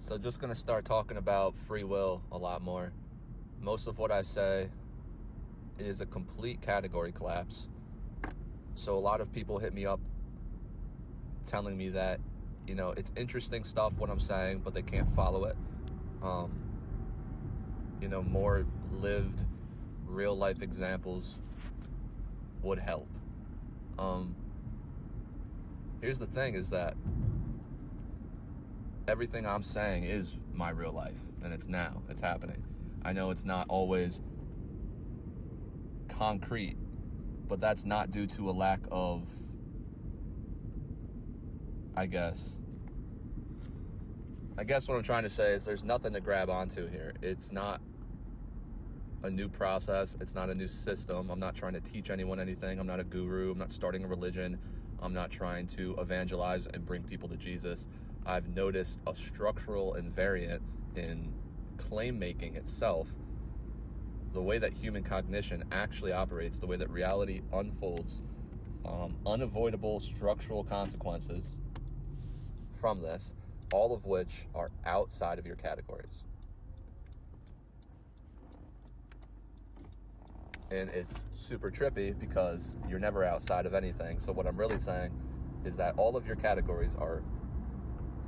So just going to start talking about free will a lot more. Most of what I say is a complete category collapse. So a lot of people hit me up telling me that, it's interesting stuff what I'm saying, but they can't follow it. More lived real life examples would help. Here's the thing is that everything I'm saying is my real life, and it's now. It's happening. I know it's not always concrete, but that's not due to a lack of, I guess what I'm trying to say is there's nothing to grab onto here. It's not a new process. It's not a new system. I'm not trying to teach anyone anything. I'm not a guru. I'm not starting a religion. I'm not trying to evangelize and bring people to Jesus. I've noticed a structural invariant in claim making itself, the way that human cognition actually operates, the way that reality unfolds, unavoidable structural consequences from this, all of which are outside of your categories. And it's super trippy because you're never outside of anything. So what I'm really saying is that all of your categories are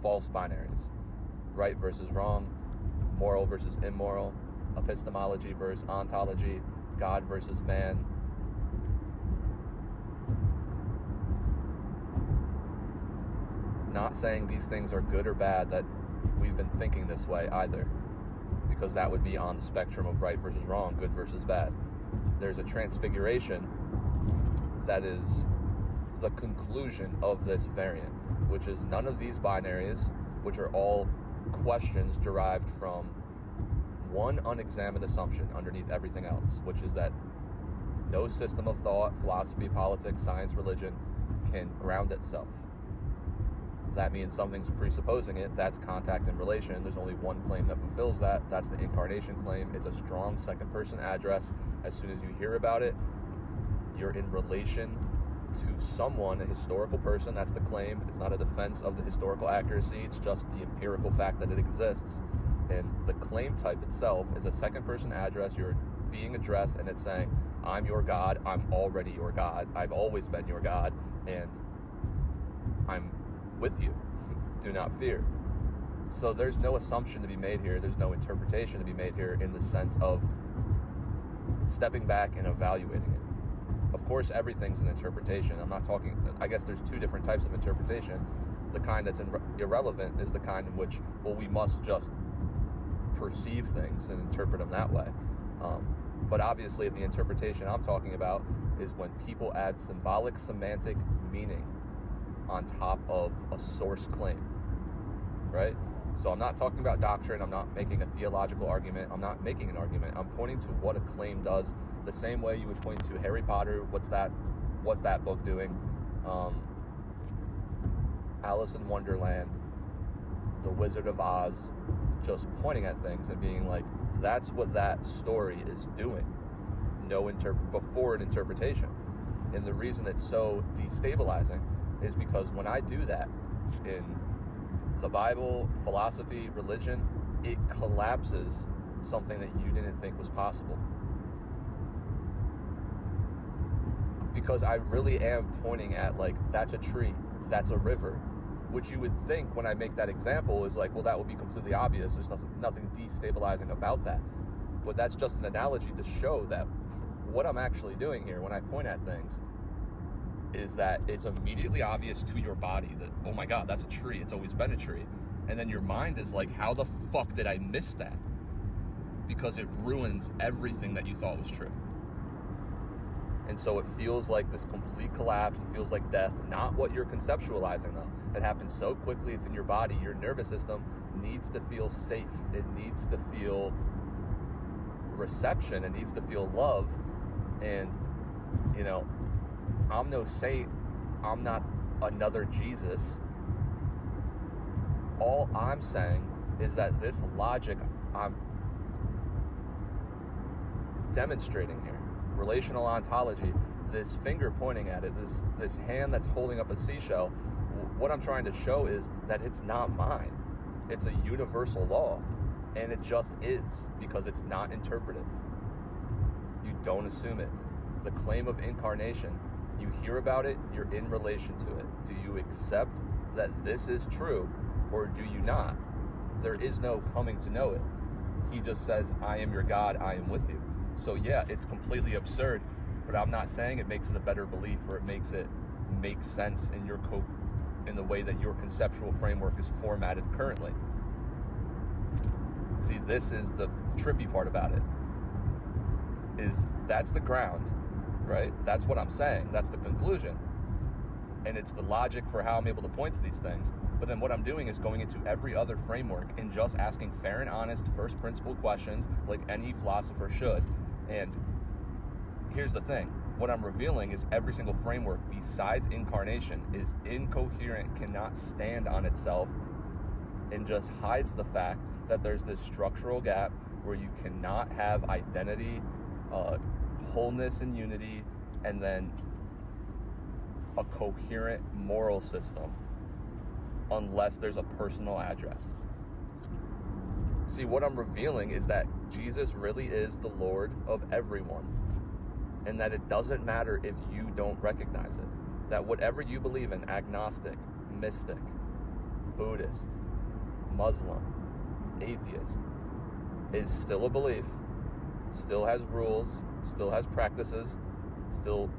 false binaries. Right versus wrong, moral versus immoral, epistemology versus ontology, God versus man. Not saying these things are good or bad, that we've been thinking this way either, because that would be on the spectrum of right versus wrong, good versus bad. There's a transfiguration that is the conclusion of this variant, which is none of these binaries, which are all questions derived from one unexamined assumption underneath everything else, which is that no system of thought, philosophy, politics, science, religion can ground itself. That means something's presupposing it. That's contact and relation. There's only one claim that fulfills that. That's the incarnation claim. It's a strong second-person address. As soon as you hear about it, you're in relation to someone, a historical person. That's the claim. It's not a defense of the historical accuracy. It's just the empirical fact that it exists. And the claim type itself is a second-person address. You're being addressed, and it's saying, I'm your God. I'm already your God. I've always been your God, and I'm with you. Do not fear. So there's no assumption to be made here. There's no interpretation to be made here in the sense of stepping back and evaluating it. Of course, everything's an interpretation. I'm not talking, I guess there's two different types of interpretation. The kind that's irrelevant is the kind in which, we must just perceive things and interpret them that way. But obviously, the interpretation I'm talking about is when people add symbolic, semantic meaning on top of a source claim, right? So I'm not talking about doctrine. I'm not making a theological argument. I'm not making an argument. I'm pointing to what a claim does, the same way you would point to Harry Potter. What's that book doing? Alice in Wonderland, The Wizard of Oz, just pointing at things and being like, that's what that story is doing. Before an interpretation. And the reason it's so destabilizing is because when I do that in the Bible, philosophy, religion, it collapses something that you didn't think was possible. Because I really am pointing at, that's a tree, that's a river, which you would think when I make that example is that would be completely obvious. There's nothing destabilizing about that. But that's just an analogy to show that what I'm actually doing here when I point at things is that it's immediately obvious to your body that, oh my God, that's a tree. It's always been a tree. And then your mind is like, how the fuck did I miss that? Because it ruins everything that you thought was true. And so it feels like this complete collapse. It feels like death. Not what you're conceptualizing, though. It happens so quickly. It's in your body. Your nervous system needs to feel safe. It needs to feel reception. It needs to feel love. And, I'm no saint. I'm not another Jesus. All I'm saying is that this logic I'm demonstrating here, relational ontology, this finger pointing at it, this hand that's holding up a seashell, what I'm trying to show is that it's not mine. It's a universal law, and it just is, because it's not interpretive. You don't assume it. The claim of incarnation, you hear about it, you're in relation to it. Do you accept that this is true, or do you not? There is no coming to know it. He just says, I am your God, I am with you. So yeah, it's completely absurd, but I'm not saying it makes it a better belief, or it makes it make sense in in the way that your conceptual framework is formatted currently. See, this is the trippy part about it, is that's the ground, right? That's what I'm saying. That's the conclusion. And it's the logic for how I'm able to point to these things. But then what I'm doing is going into every other framework and just asking fair and honest first principle questions like any philosopher should. And here's the thing. What I'm revealing is every single framework besides incarnation is incoherent, cannot stand on itself, and just hides the fact that there's this structural gap where you cannot have identity, wholeness and unity, and then a coherent moral system unless there's a personal address. See, what I'm revealing is that Jesus really is the Lord of everyone, and that it doesn't matter if you don't recognize it. That whatever you believe in, agnostic, mystic, Buddhist, Muslim, atheist, is still a belief, still has rules, still has practices, still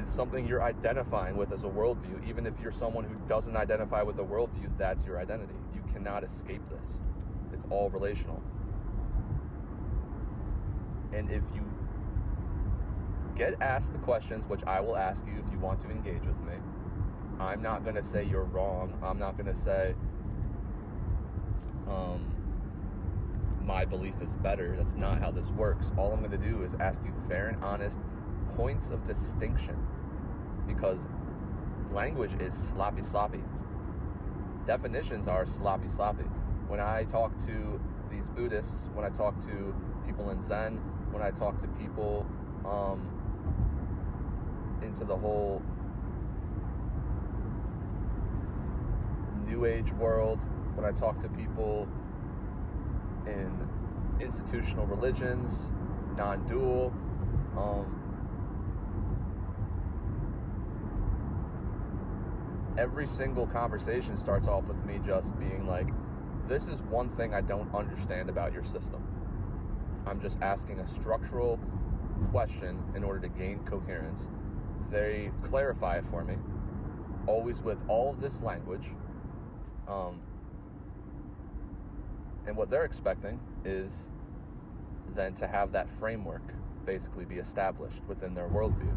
is something you're identifying with as a worldview. Even if you're someone who doesn't identify with a worldview, that's your identity. You cannot escape this. It's all relational. And if you get asked the questions, which I will ask you if you want to engage with me, I'm not going to say you're wrong. I'm not going to say my belief is better. That's not how this works. All I'm going to do is ask you fair and honest points of distinction, because language is sloppy. Definitions are sloppy. When I talk to these Buddhists, when I talk to people in Zen, when I talk to people into the whole New Age world, when I talk to people in institutional religions, non-dual, every single conversation starts off with me just being like, this is one thing I don't understand about your system. I'm just asking a structural question in order to gain coherence. They clarify it for me, always with all of this language. And what they're expecting is then to have that framework basically be established within their worldview.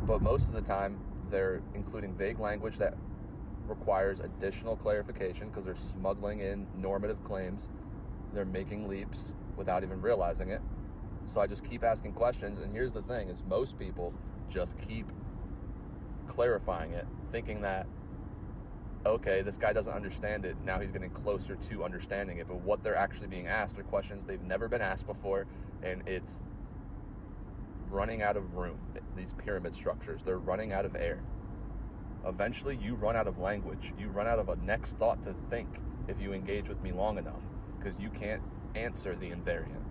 But most of the time, they're including vague language that requires additional clarification because they're smuggling in normative claims. They're making leaps without even realizing it. So I just keep asking questions, and here's the thing, is most people just keep clarifying it, thinking that, okay, this guy doesn't understand it, now he's getting closer to understanding it. But what they're actually being asked are questions they've never been asked before, and it's running out of room. These pyramid structures, they're running out of air. Eventually, you run out of language. You run out of a next thought to think if you engage with me long enough, because you can't answer the invariant.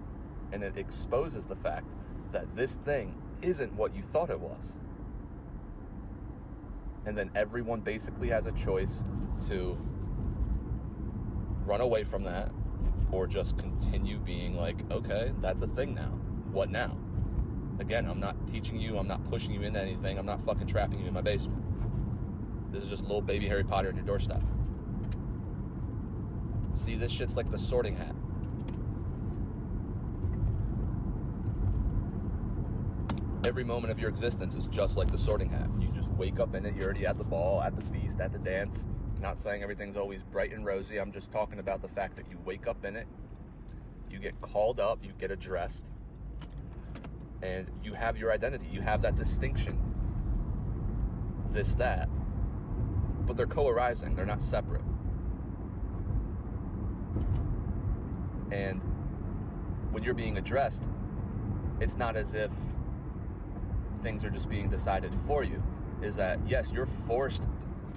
And it exposes the fact that this thing isn't what you thought it was. And then everyone basically has a choice to run away from that or just continue being like, okay, that's a thing now. What now? Again, I'm not teaching you, I'm not pushing you into anything, I'm not fucking trapping you in my basement. This is just little baby Harry Potter on your doorstep. See, this shit's like the Sorting Hat. Every moment of your existence is just like the Sorting Hat. You just wake up in it, you're already at the ball, at the feast, at the dance. Not saying everything's always bright and rosy, I'm just talking about the fact that you wake up in it, you get called up, you get addressed, and you have your identity, you have that distinction, this, that, but they're co-arising, they're not separate. And when you're being addressed, it's not as if things are just being decided for you. Is that, yes, you're forced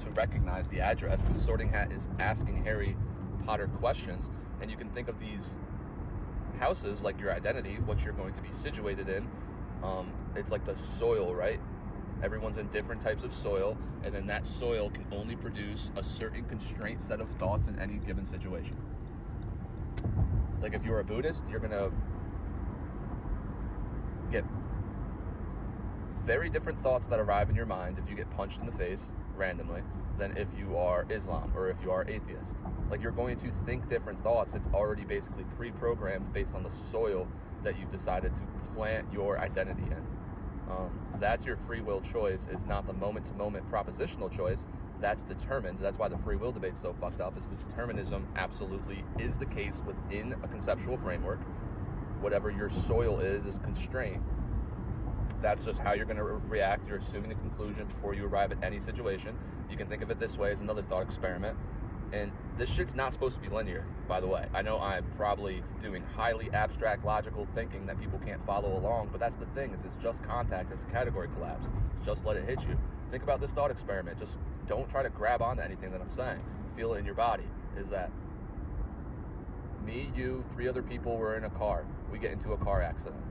to recognize the address. The sorting hat is asking Harry Potter questions, and you can think of these houses like your identity, what you're going to be situated in. It's like the soil, right? Everyone's in different types of soil, and then that soil can only produce a certain constraint set of thoughts in any given situation. Like if you're a Buddhist, you're gonna get very different thoughts that arrive in your mind if you get punched in the face randomly than if you are Islam or if you are atheist. Like you're going to think different thoughts. It's already basically pre-programmed based on the soil that you've decided to plant your identity in. That's your free will choice. Is not the moment-to-moment propositional choice. That's determined. That's why the free will debate's so fucked up, is because determinism absolutely is the case within a conceptual framework. Whatever your soil is constraint. That's just how you're going to react. You're assuming the conclusion before you arrive at any situation. You can think of it this way as another thought experiment. And this shit's not supposed to be linear, by the way. I know I'm probably doing highly abstract logical thinking that people can't follow along, but that's the thing, is it's just contact, it's a category collapse. Just let it hit you. Think about this thought experiment. Just don't try to grab onto anything that I'm saying. Feel it in your body. Is that me, you, 3 other people were in a car. We get into a car accident.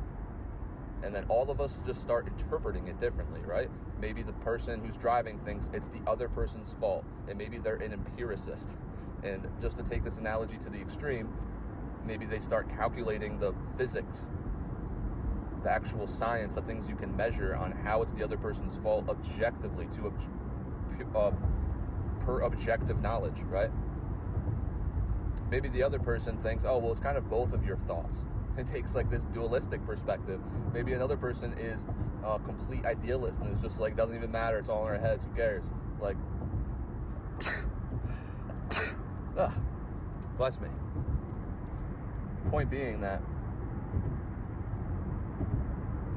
And then all of us just start interpreting it differently, right? Maybe the person who's driving thinks it's the other person's fault, and maybe they're an empiricist. And just to take this analogy to the extreme, maybe they start calculating the physics, the actual science, the things you can measure on how it's the other person's fault objectively, per objective knowledge, right? Maybe the other person thinks, oh, well, it's kind of both of your thoughts. It takes like this dualistic perspective. Maybe another person is a complete idealist and is just like, doesn't even matter, it's all in our heads, who cares? Like, bless me. Point being that,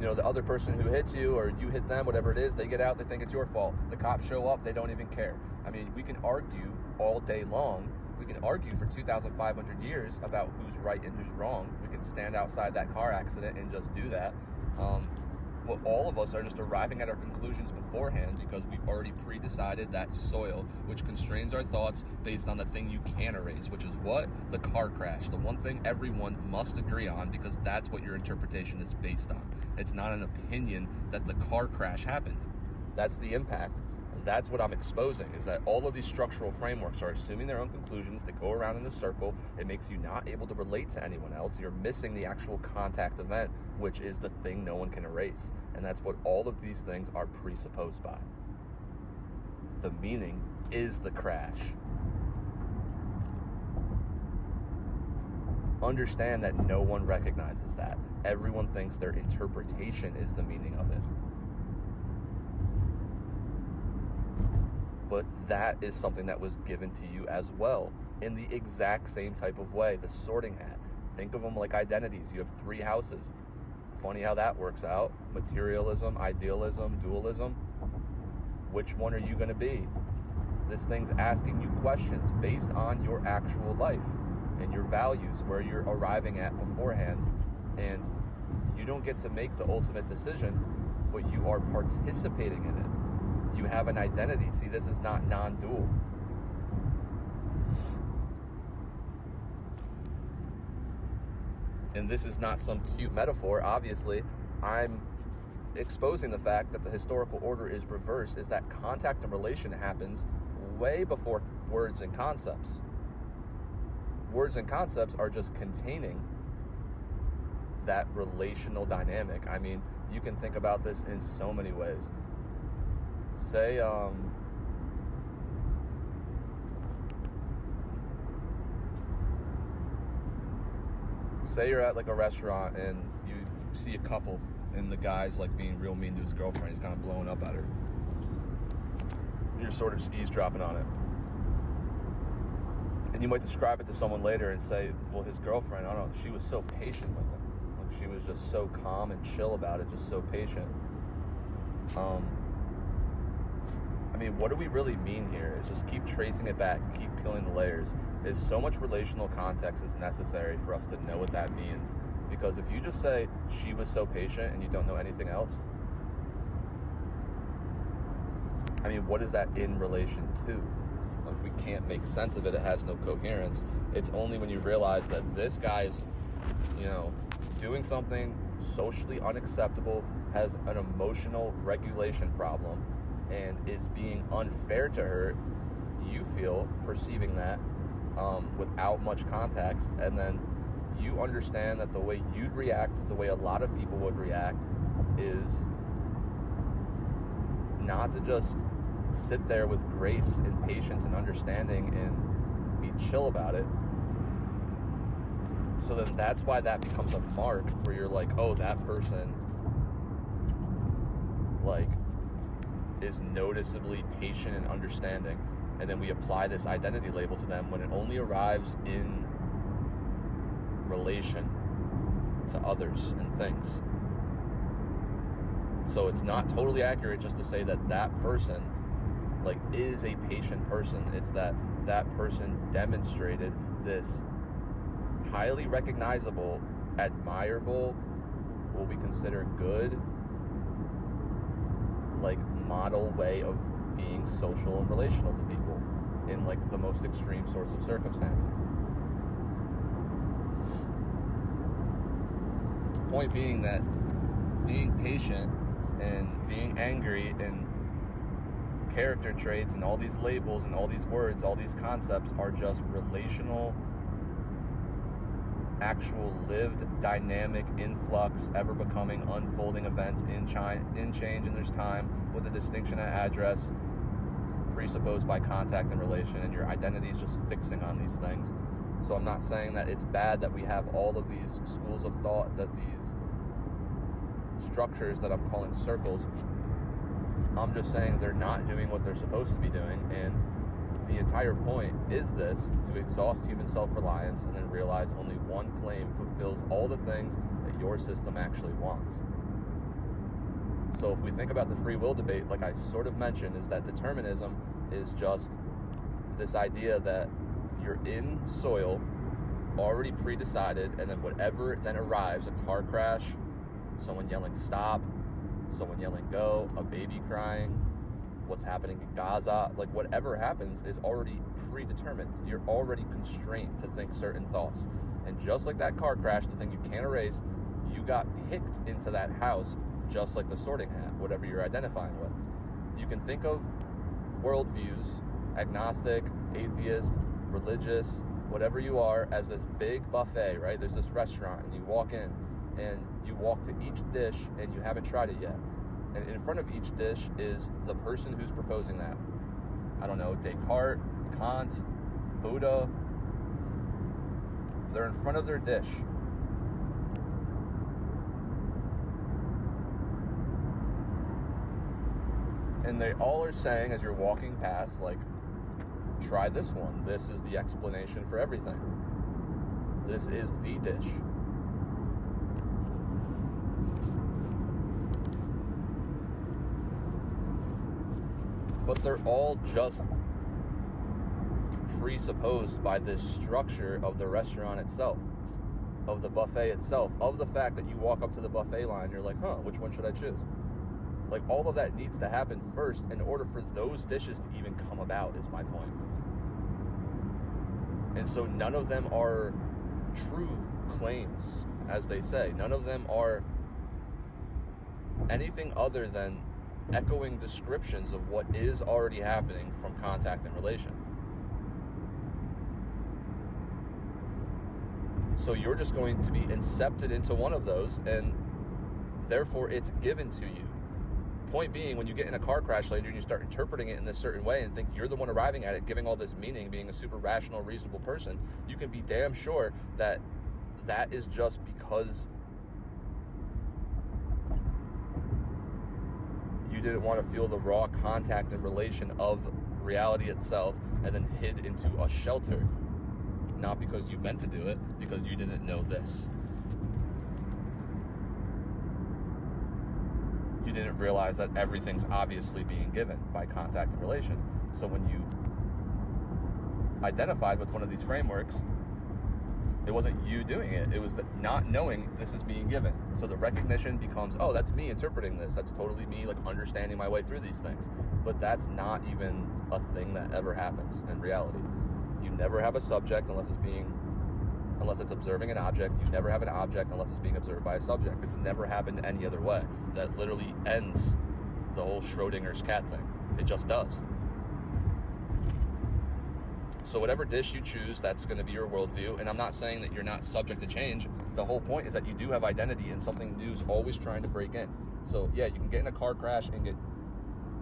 you know, the other person who hits you or you hit them, whatever it is, they get out, they think it's your fault. The cops show up, they don't even care. I mean, we can argue all day long. We can argue for 2,500 years about who's right and who's wrong. We can stand outside that car accident and just do that. But all of us are just arriving at our conclusions beforehand because we've already pre-decided that soil, which constrains our thoughts based on the thing you can erase, which is what? The car crash. The one thing everyone must agree on, because that's what your interpretation is based on. It's not an opinion that the car crash happened. That's the impact. That's what I'm exposing, is that all of these structural frameworks are assuming their own conclusions. They go around in a circle. It makes you not able to relate to anyone else. You're missing the actual contact event, which is the thing no one can erase. And that's what all of these things are presupposed by. The meaning is the crash. Understand that no one recognizes that. Everyone thinks their interpretation is the meaning of it. But that is something that was given to you as well, in the exact same type of way. The sorting hat. Think of them like identities. You have 3 houses. Funny how that works out. Materialism, idealism, dualism. Which one are you going to be? This thing's asking you questions based on your actual life and your values, where you're arriving at beforehand. And you don't get to make the ultimate decision, but you are participating in it. You have an identity. See, this is not non-dual. And this is not some cute metaphor. Obviously, I'm exposing the fact that the historical order is reversed, is that contact and relation happens way before words and concepts. Words and concepts are just containing that relational dynamic. I mean, you can think about this in so many ways. Say you're at like a restaurant and you see a couple and the guy's like being real mean to his girlfriend. He's kind of blowing up at her. You're sort of just eavesdropping on it. And you might describe it to someone later and say, well, his girlfriend, I don't know, she was so patient with him. Like, she was just so calm and chill about it, just so patient. I mean, what do we really mean here? Is just keep tracing it back, keep peeling the layers. Is so much relational context is necessary for us to know what that means. Because if you just say, she was so patient, and you don't know anything else, I mean, what is that in relation to? Like, we can't make sense of it. It has no coherence. It's only when you realize that this guy's, doing something socially unacceptable, has an emotional regulation problem, and is being unfair to her, you feel, perceiving that without much context, and then you understand that the way you'd react, the way a lot of people would react, is not to just sit there with grace and patience and understanding and be chill about it. So then that's why that becomes a mark where you're like, oh, that person is noticeably patient and understanding. And then we apply this identity label to them when it only arrives in relation to others and things. So it's not totally accurate just to say that that person is a patient person. It's that person demonstrated this highly recognizable, admirable, what we consider good, model way of being social and relational to people in the most extreme sorts of circumstances. Point being that being patient and being angry and character traits and all these labels and all these words, all these concepts are just relational, actual lived dynamic influx, ever becoming, unfolding events in change, and there's time with a distinction at address presupposed by contact and relation, and your identity is just fixing on these things. So I'm not saying that it's bad that we have all of these schools of thought, that these structures that I'm calling circles. I'm just saying they're not doing what they're supposed to be doing, and the entire point is this: to exhaust human self-reliance and then realize only one claim fulfills all the things that your system actually wants. So if we think about the free will debate, like I sort of mentioned, is that determinism is just this idea that you're in soil, already pre-decided, and then whatever then arrives, a car crash, someone yelling stop, someone yelling go, a baby crying, what's happening in Gaza, whatever happens is already predetermined. You're already constrained to think certain thoughts. And just like that car crash, the thing you can't erase, you got picked into that house just like the sorting hat, whatever you're identifying with. You can think of worldviews, agnostic, atheist, religious, whatever you are, as this big buffet, right? There's this restaurant, and you walk in, and you walk to each dish, and you haven't tried it yet. And in front of each dish is the person who's proposing that. I don't know, Descartes, Kant, Buddha. They're in front of their dish. And they all are saying, as you're walking past, try this one. This is the explanation for everything. This is the dish. But they're all just presupposed by this structure of the restaurant itself, of the buffet itself, of the fact that you walk up to the buffet line, you're like, which one should I choose? All of that needs to happen first in order for those dishes to even come about, is my point. And so none of them are true claims, as they say. None of them are anything other than echoing descriptions of what is already happening from contact and relation. So you're just going to be incepted into one of those, and therefore it's given to you. Point being, when you get in a car crash later and you start interpreting it in this certain way and think you're the one arriving at it, giving all this meaning, being a super rational, reasonable person, you can be damn sure that that is just because you didn't want to feel the raw contact and relation of reality itself and then hid into a shelter. Not because you meant to do it, because you didn't know this. You didn't realize that everything's obviously being given by contact and relation. So when you identified with one of these frameworks, It wasn't you doing it. It was not knowing this is being given. So the recognition becomes, oh, that's me interpreting this. That's totally me, like, understanding my way through these things. But that's not even a thing that ever happens in reality. You never have a subject unless it's observing an object. You never have an object unless it's being observed by a subject. It's never happened any other way. That literally ends the whole Schrodinger's cat thing. It just does. So whatever dish you choose, that's going to be your worldview. And I'm not saying that you're not subject to change. The whole point is that you do have identity, and something new is always trying to break in. So yeah, you can get in a car crash and get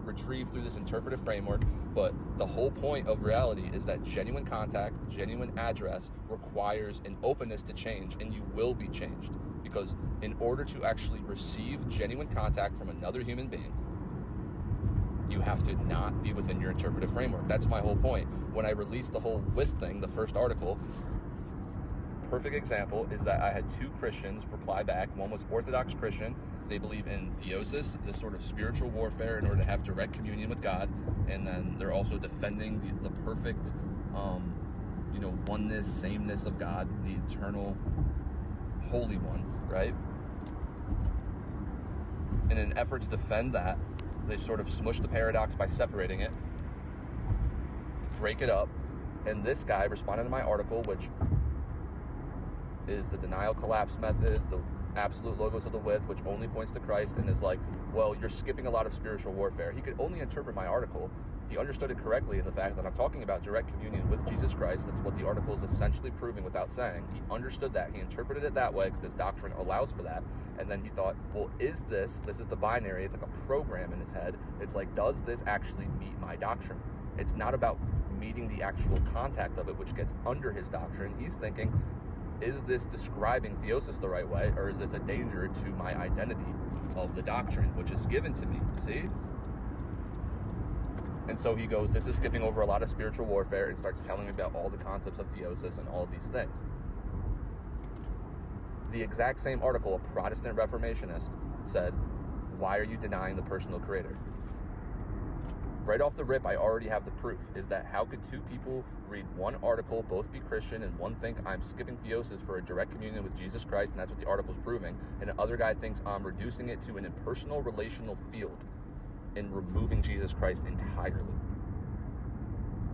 retrieved through this interpretive framework, but the whole point of reality is that genuine contact, genuine address requires an openness to change, and you will be changed. Because in order to actually receive genuine contact from another human being, you have to not be within your interpretive framework. That's my whole point. When I released the whole with thing, the first article, perfect example is that I had two Christians reply back. One was Orthodox Christian. They believe in theosis, this sort of spiritual warfare in order to have direct communion with God. And then they're also defending the perfect, oneness, sameness of God, the eternal Holy One, right? In an effort to defend that, they sort of smush the paradox by separating it, break it up, and this guy responded to my article, which is the denial collapse method, the absolute logos of the with, which only points to Christ, and is like, well, you're skipping a lot of spiritual warfare. He could only interpret my article. He understood it correctly in the fact that I'm talking about direct communion with Jesus Christ. That's what the article is essentially proving without saying. He understood that. He interpreted it that way because his doctrine allows for that. And then he thought, well, this is the binary. It's like a program in his head. It's like, does this actually meet my doctrine? It's not about meeting the actual contact of it, which gets under his doctrine. He's thinking, is this describing theosis the right way, or is this a danger to my identity of the doctrine, which is given to me? See? And so he goes, this is skipping over a lot of spiritual warfare, and starts telling me about all the concepts of theosis and all of these things. The exact same article, a Protestant Reformationist said, why are you denying the personal creator? Right off the rip, I already have the proof, is that how could two people read one article, both be Christian, and one think I'm skipping theosis for a direct communion with Jesus Christ, and that's what the article's proving, and the other guy thinks I'm reducing it to an impersonal relational field and removing Jesus Christ entirely.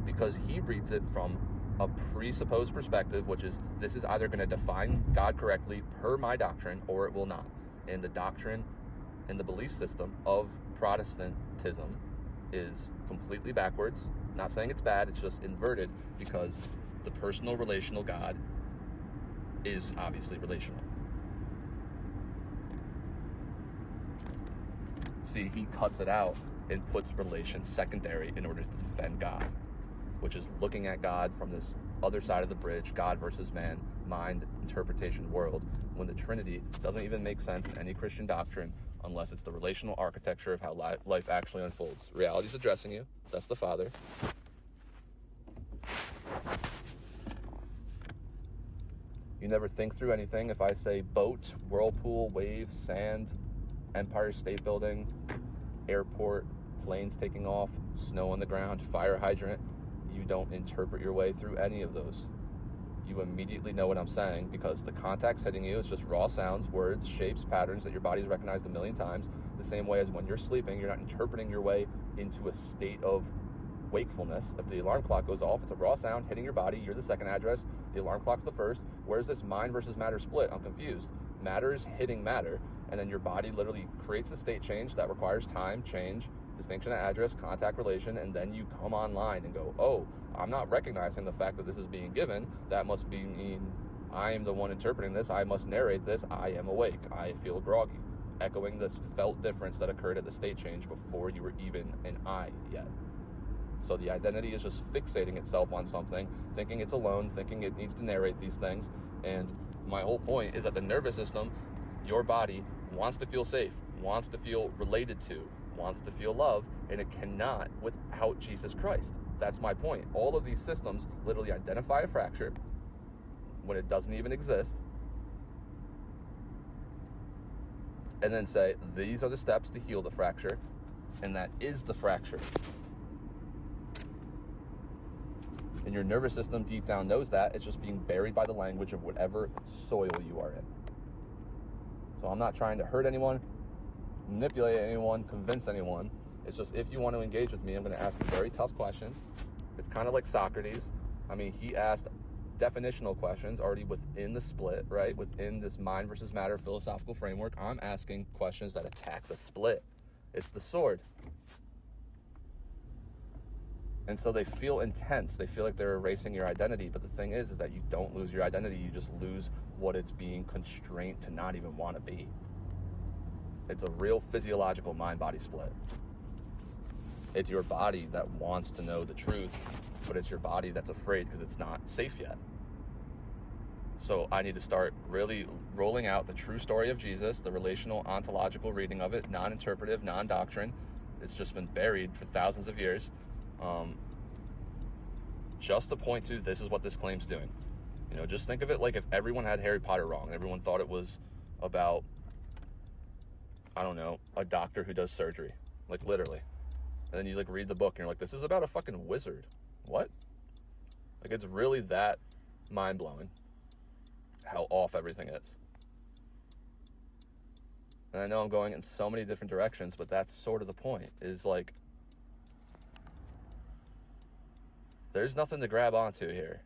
Because he reads it from a presupposed perspective, which is, this is either going to define God correctly per my doctrine, or it will not. And the doctrine and the belief system of Protestantism is completely backwards. Not saying it's bad, it's just inverted, because the personal relational God is obviously relational. See, he cuts it out and puts relation secondary in order to defend God, which is looking at God from this other side of the bridge, God versus man, mind, interpretation world, when the Trinity doesn't even make sense in any Christian doctrine unless it's the relational architecture of how life actually unfolds. Reality's addressing you. That's the Father. You never think through anything. If I say boat, whirlpool, wave, sand, Empire State Building, airport, planes taking off, snow on the ground, fire hydrant, you don't interpret your way through any of those. You immediately know what I'm saying because the contact's hitting you. It's just raw sounds, words, shapes, patterns that your body's recognized a million times. The same way as when you're sleeping, you're not interpreting your way into a state of wakefulness. If the alarm clock goes off, it's a raw sound hitting your body. You're the second address. The alarm clock's the first. Where's this mind versus matter split? I'm confused. Matter is hitting matter, and then your body literally creates a state change that requires time, change, distinction of address, contact relation, and then you come online and go, oh, I'm not recognizing the fact that this is being given. That must mean I am the one interpreting this. I must narrate this. I am awake. I feel groggy. Echoing this felt difference that occurred at the state change before you were even an I yet. So the identity is just fixating itself on something, thinking it's alone, thinking it needs to narrate these things. And my whole point is that the nervous system, your body, wants to feel safe, wants to feel related to, wants to feel love, and it cannot without Jesus Christ. That's my point. All of these systems literally identify a fracture when it doesn't even exist, and then say, these are the steps to heal the fracture, and that is the fracture. And your nervous system deep down knows that. It's just being buried by the language of whatever soil you are in. So I'm not trying to hurt anyone, manipulate anyone, convince anyone. It's just, if you want to engage with me, I'm going to ask you very tough questions. It's kind of like Socrates. I mean, he asked definitional questions already within the split, right? Within this mind versus matter philosophical framework, I'm asking questions that attack the split. It's the sword. And so they feel intense. They feel like they're erasing your identity. But the thing is that you don't lose your identity. You just lose what it's being constrained to not even want to be. It's a real physiological mind-body split. It's your body that wants to know the truth, but it's your body that's afraid because it's not safe yet. So I need to start really rolling out the true story of Jesus, the relational, ontological reading of it, non-interpretive, non-doctrine. It's just been buried for thousands of years. Just to point to, this is what this claim's doing. You know, just think of it like if everyone had Harry Potter wrong. Everyone thought it was about, I don't know, a doctor who does surgery. Like, literally. And then you, like, read the book and you're like, this is about a fucking wizard. What? Like, it's really that mind-blowing how off everything is. And I know I'm going in so many different directions, but that's sort of the point, is like, there's nothing to grab onto here,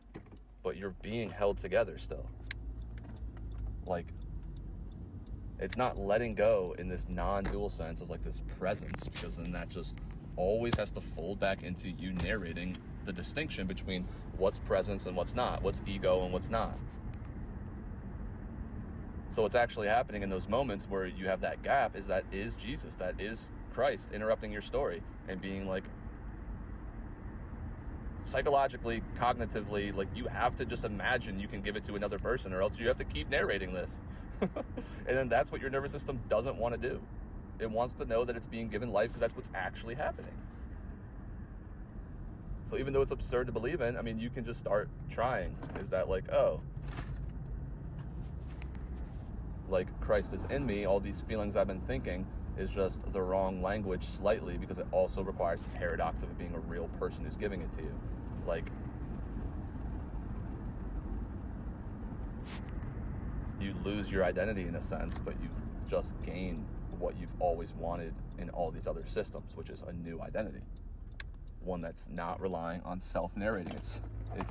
but you're being held together still. Like, it's not letting go in this non-dual sense of like this presence, because then that just always has to fold back into you narrating the distinction between what's presence and what's not, what's ego and what's not. So what's actually happening in those moments where you have that gap is that is Jesus, that is Christ interrupting your story and being like, psychologically, cognitively, like, you have to just imagine you can give it to another person, or else you have to keep narrating this. And then that's what your nervous system doesn't want to do. It wants to know that it's being given life because that's what's actually happening. So even though it's absurd to believe in, I mean, you can just start trying. Is that like, oh, like Christ is in me, all these feelings I've been thinking is just the wrong language slightly, because it also requires the paradox of it being a real person who's giving it to you. Like, you lose your identity in a sense, but you just gain what you've always wanted in all these other systems, which is a new identity. One that's not relying on self-narrating its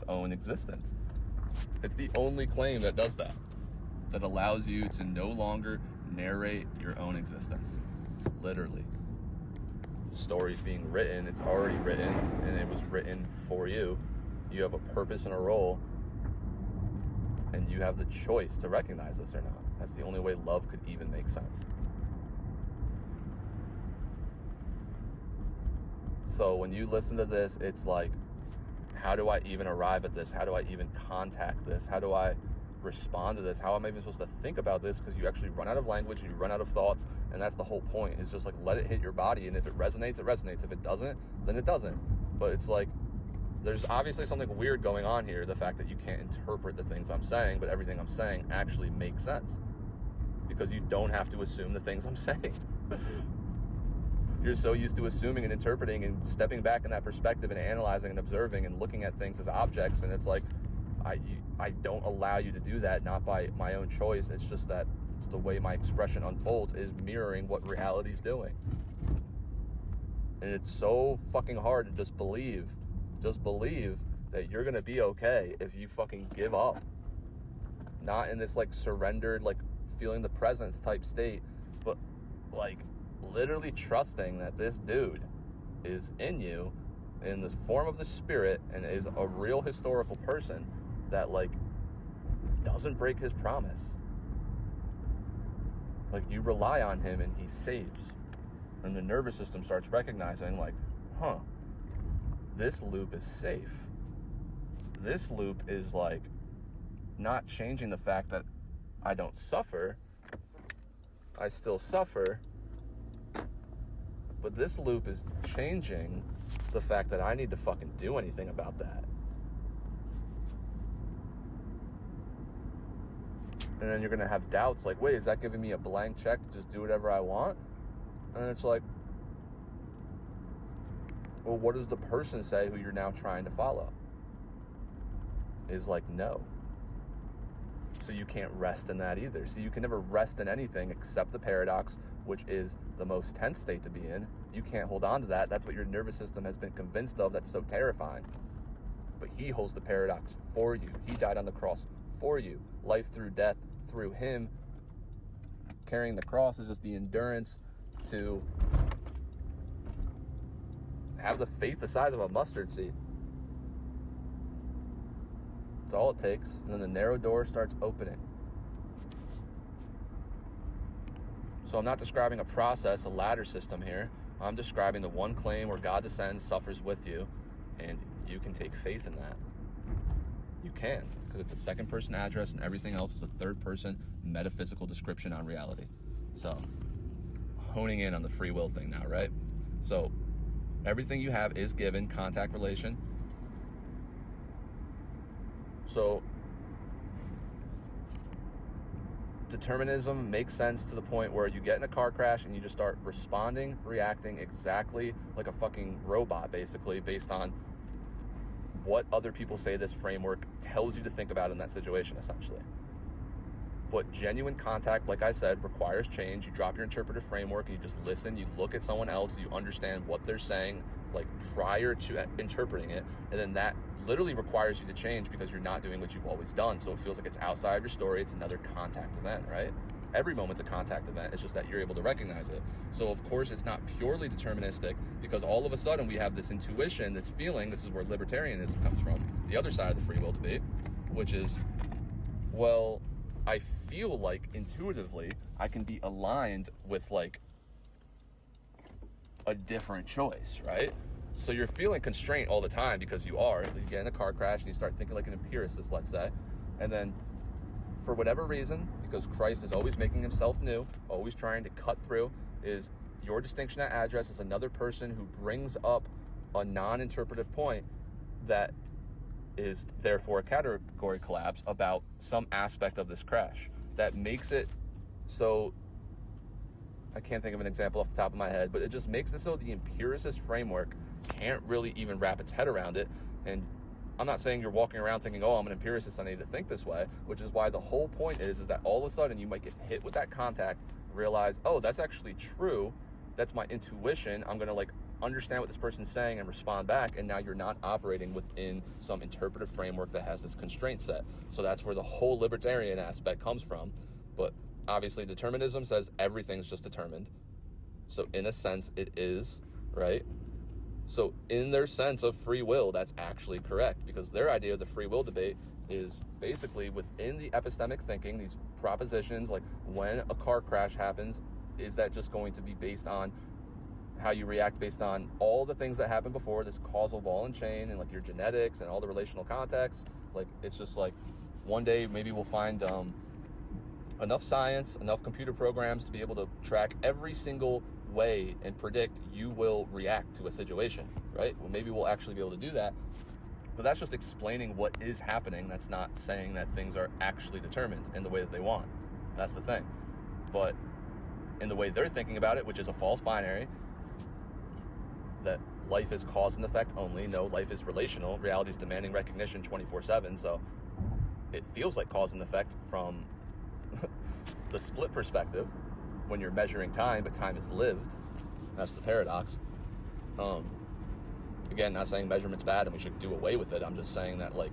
own existence. It's the only claim that does that allows you to no longer narrate your own existence. Literally. The story's being written, it's already written, and it was written for you. You have a purpose and a role, and you have the choice to recognize this or not. That's the only way love could even make sense. So when you listen to this, it's like, how do I even arrive at this? How do I even contact this? How do I respond to this? How am I even supposed to think about this? Because you actually run out of language and you run out of thoughts, and that's the whole point. It's just like, let it hit your body, and if it resonates, it resonates. If it doesn't, then it doesn't. But it's like, there's obviously something weird going on here, the fact that you can't interpret the things I'm saying, but everything I'm saying actually makes sense, because you don't have to assume the things I'm saying. You're so used to assuming and interpreting and stepping back in that perspective and analyzing and observing and looking at things as objects, and it's like, I don't allow you to do that, not by my own choice. It's just that it's the way my expression unfolds is mirroring what reality's doing. And it's so fucking hard to just believe that you're gonna be okay if you fucking give up. Not in this like surrendered, like feeling the presence type state, but like literally trusting that this dude is in you in the form of the spirit and is a real historical person that like doesn't break his promise. Like, you rely on him and he saves. And the nervous system starts recognizing like, this loop is safe. This loop is like not changing the fact that I don't suffer. I still suffer. But this loop is changing the fact that I need to fucking do anything about that. And then you're going to have doubts like, wait, is that giving me a blank check to just do whatever I want? And it's like, well, what does the person say who you're now trying to follow? is like no. So you can't rest in that either. So you can never rest in anything except the paradox, which is the most tense state to be in. You can't hold on to that. That's what your nervous system has been convinced of. That's so terrifying. But he holds the paradox for you. He died on the cross for you. Life through death through him. Carrying the cross is just the endurance to have the faith the size of a mustard seed. That's all it takes. And then the narrow door starts opening. So I'm not describing a process, a ladder system here. I'm describing the one claim where God descends, suffers with you, and you can take faith in that. You can, because it's a second person address and everything else is a third person metaphysical description on reality. So, honing in on the free will thing now, right? So, everything you have is given, contact relation. So, determinism makes sense to the point where you get in a car crash and you just start responding, reacting exactly like a fucking robot, basically, based on what other people say this framework tells you to think about in that situation, essentially. But genuine contact, like I said, requires change. You drop your interpretive framework and you just listen, you look at someone else, you understand what they're saying, like prior to interpreting it, and then that literally requires you to change because you're not doing what you've always done. So it feels like it's outside of your story. It's another contact event, right? Every moment's a contact event. It's just that you're able to recognize it. So of course it's not purely deterministic, because all of a sudden we have this intuition, this feeling. This is where libertarianism comes from, the other side of the free will debate, which is, well, I feel like intuitively I can be aligned with like a different choice, right? So you're feeling constraint all the time because you are. You get in a car crash and you start thinking like an empiricist, let's say. And then for whatever reason, because Christ is always making himself new, always trying to cut through, is your distinction at address is another person who brings up a non-interpretive point that is therefore a category collapse about some aspect of this crash that makes it so, I can't think of an example off the top of my head, but it just makes it so the empiricist framework can't really even wrap its head around it. And I'm not saying you're walking around thinking, oh, I'm an empiricist, I need to think this way, which is why the whole point is that all of a sudden you might get hit with that contact, realize, oh, that's actually true, that's my intuition, I'm gonna like understand what this person's saying and respond back, and now you're not operating within some interpretive framework that has this constraint set. So that's where the whole libertarian aspect comes from. But obviously determinism says everything's just determined. So in a sense it is, right? So in their sense of free will, that's actually correct, because their idea of the free will debate is basically within the epistemic thinking, these propositions like when a car crash happens, is that just going to be based on how you react based on all the things that happened before, this causal ball and chain, and like your genetics and all the relational contexts? Like, it's just like one day maybe we'll find enough science, enough computer programs to be able to track every single way and predict you will react to a situation, right? Well, maybe we'll actually be able to do that, but that's just explaining what is happening. That's not saying that things are actually determined in the way that they want. That's the thing. But in the way they're thinking about it, which is a false binary, that life is cause and effect only. No, life is relational. Reality is demanding recognition 24/7. So it feels like cause and effect from the split perspective when you're measuring time, but time is lived. That's the paradox. Again, not saying measurement's bad and we should do away with it. I'm just saying that like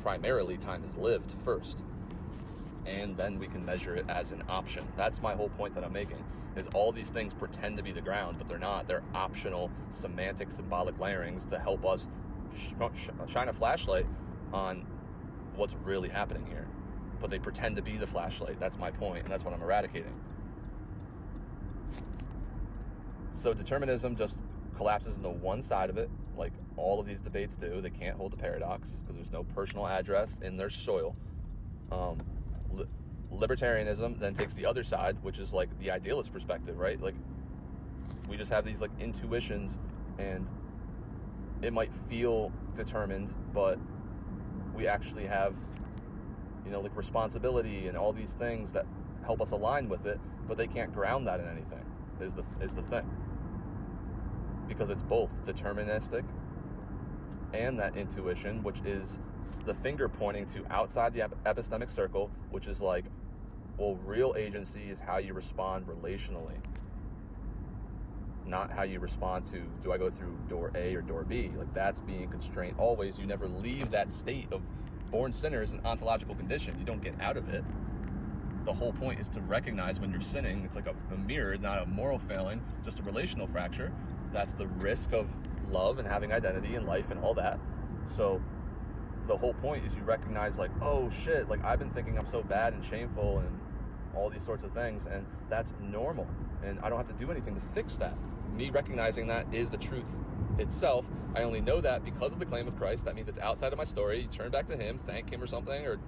primarily time is lived first, and then we can measure it as an option. That's my whole point that I'm making, is all these things pretend to be the ground, but they're not. They're optional semantic, symbolic layerings to help us shine a flashlight on what's really happening here. But they pretend to be the flashlight. That's my point, and that's what I'm eradicating. So determinism just collapses into one side of it, like all of these debates do. They can't hold the paradox because there's no personal address in their soil. Libertarianism then takes the other side, which is like the idealist perspective, right? Like we just have these like intuitions, and it might feel determined, but we actually have, you know, like responsibility and all these things that help us align with it, but they can't ground that in anything, is the thing. Because it's both deterministic and that intuition, which is the finger pointing to outside the epistemic circle, which is like, well, real agency is how you respond relationally, not how you respond to, do I go through door A or door B? Like, that's being constrained always. You never leave that state of born sinner is an ontological condition. You don't get out of it. The whole point is to recognize when you're sinning. It's like a mirror, not a moral failing, just a relational fracture. That's the risk of love and having identity and life and all that. So the whole point is you recognize, like, oh shit, like I've been thinking I'm so bad and shameful and all these sorts of things, and that's normal, and I don't have to do anything to fix that. Me recognizing that is the truth itself. I only know that because of the claim of Christ. That means it's outside of my story. You turn back to him, thank him or something, or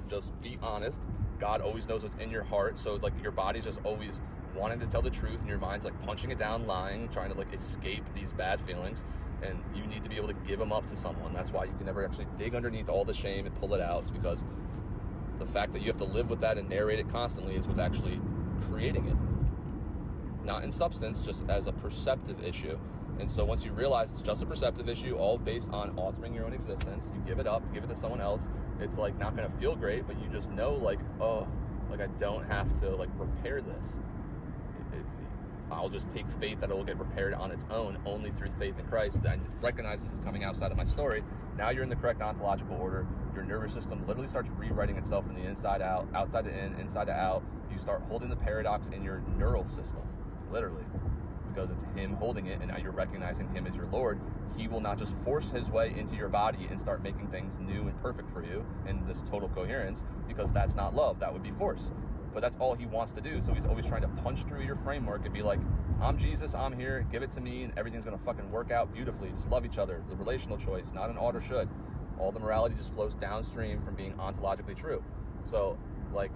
just be honest. God always knows what's in your heart, so like your body's just always wanting to tell the truth, and your mind's like punching it down, lying, trying to like escape these bad feelings, and you need to be able to give them up to someone. That's why you can never actually dig underneath all the shame and pull it out. It's because the fact that you have to live with that and narrate it constantly is what's actually creating it. Not in substance, just as a perceptive issue. And so once you realize it's just a perceptive issue, all based on authoring your own existence, you give it up, give it to someone else. It's like not going to feel great, but you just know, like, oh, like I don't have to like repair this. I'll just take faith that it will get repaired on its own, only through faith in Christ. Then recognize this is coming outside of my story. Now you're in the correct ontological order. Your nervous system literally starts rewriting itself from the inside out, outside to in, inside to out. You start holding the paradox in your neural system, literally, because it's him holding it, and now you're recognizing him as your Lord. He will not just force his way into your body and start making things new and perfect for you in this total coherence, because that's not love. That would be force. But that's all he wants to do. So he's always trying to punch through your framework and be like, I'm Jesus, I'm here, give it to me, and everything's going to fucking work out beautifully. Just love each other. The relational choice, not an ought or should. All the morality just flows downstream from being ontologically true. So, like,